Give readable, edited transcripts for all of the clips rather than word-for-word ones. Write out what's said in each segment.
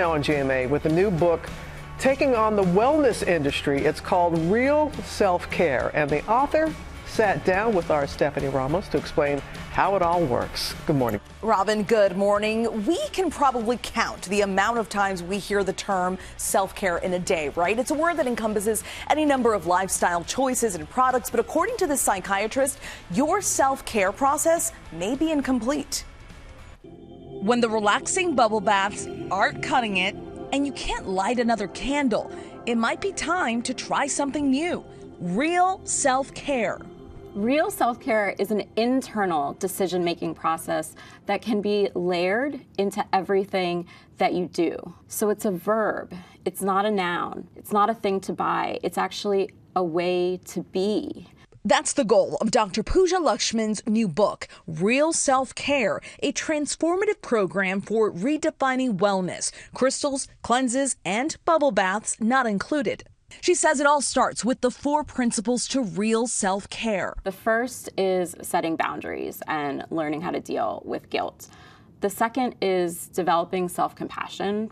Now on GMA with a new book taking on the wellness industry. It's called Real Self-Care, and the author sat down with our Stephanie Ramos to explain how it all works. Good morning. Robin, good morning. We can probably count the amount of times we hear the term self-care in a day, right? It's a word that encompasses any number of lifestyle choices and products, but according to the psychiatrist, your self-care process may be incomplete. When the relaxing bubble baths aren't cutting it and you can't light another candle, it might be time to try something new. Real self-care. Real self-care is an internal decision-making process that can be layered into everything that you do. So it's a verb. It's not a noun. It's not a thing to buy. It's actually a way to be. That's the goal of Dr. Pooja Lakshmin's new book, Real Self-Care, a transformative program for redefining wellness, crystals, cleanses, and bubble baths not included. She says it all starts with the 4 principles to real self-care. The first is setting boundaries and learning how to deal with guilt. The second is developing self-compassion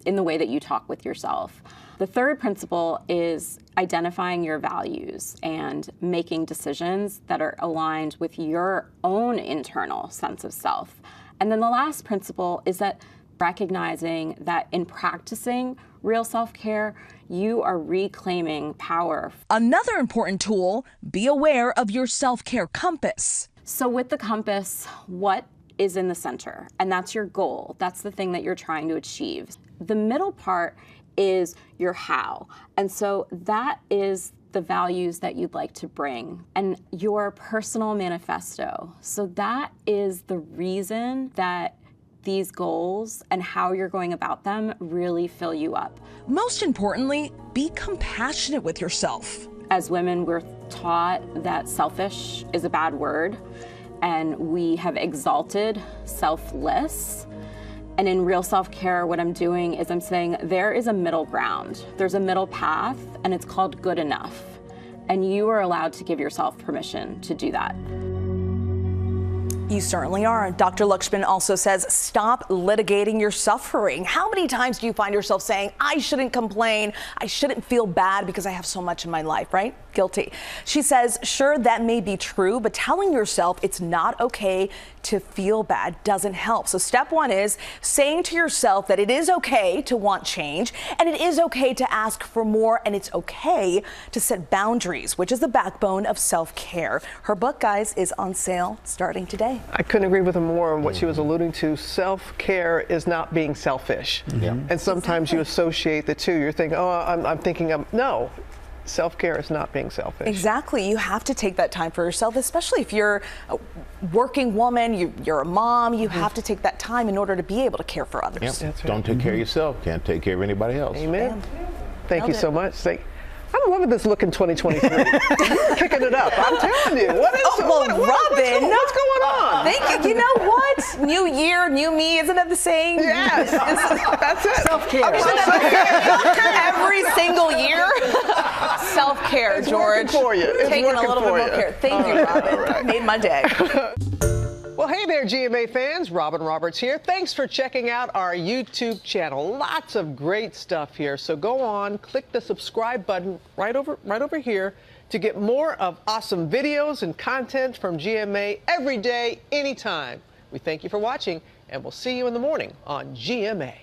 in the way that you talk with yourself. The third principle is identifying your values and making decisions that are aligned with your own internal sense of self. And then the last principle is that recognizing that in practicing real self-care, you are reclaiming power. Another important tool, be aware of your self-care compass. So with the compass, what is in the center? And that's your goal. That's the thing that you're trying to achieve. The middle part is your how. And so that is the values that you'd like to bring and your personal manifesto. So that is the reason that these goals and how you're going about them really fill you up. Most importantly, be compassionate with yourself. As women, we're taught that selfish is a bad word, and we have exalted selfless. And in real self-care, what I'm doing is I'm saying there is a middle ground. There's a middle path, and it's called good enough. And you are allowed to give yourself permission to do that. You certainly are. Dr. Lakshmin also says, stop litigating your suffering. How many times do you find yourself saying, I shouldn't complain, I shouldn't feel bad because I have so much in my life, right? Guilty. She says, sure, that may be true, but telling yourself it's not okay to feel bad doesn't help. So step 1 is saying to yourself that it is okay to want change, and it is okay to ask for more, and it's okay to set boundaries, which is the backbone of self-care. Her book, guys, is on sale starting today. I couldn't agree with her more on what she was alluding to. Self-care is not being selfish. And sometimes you associate the two. You're thinking, oh, I'm thinking of, no. Self-care is not being selfish. Exactly. You have to take that time for yourself, especially if you're a working woman, you're a mom. You have to take that time in order to be able to care for others. Yep. That's right. Don't take care of yourself, can't take care of anybody else. Amen. Thank Nailed you it. so much. I'm loving this look in 2023. You're kicking it up. I'm telling you. What is Robin, what's going on? Thank you. You know what? New year, new me. Isn't that the saying? Yes. That's it. Self-care. Every single year. Self-care, It's George. working for you. It's Taking a working little bit for more you. care. Thank you, Robin. All right. Made my day. Well, hey there, GMA fans. Robin Roberts here. Thanks for checking out our YouTube channel. Lots of great stuff here. So go on, click the subscribe button right over here to get more of awesome videos and content from GMA every day, anytime. We thank you for watching, and we'll see you in the morning on GMA.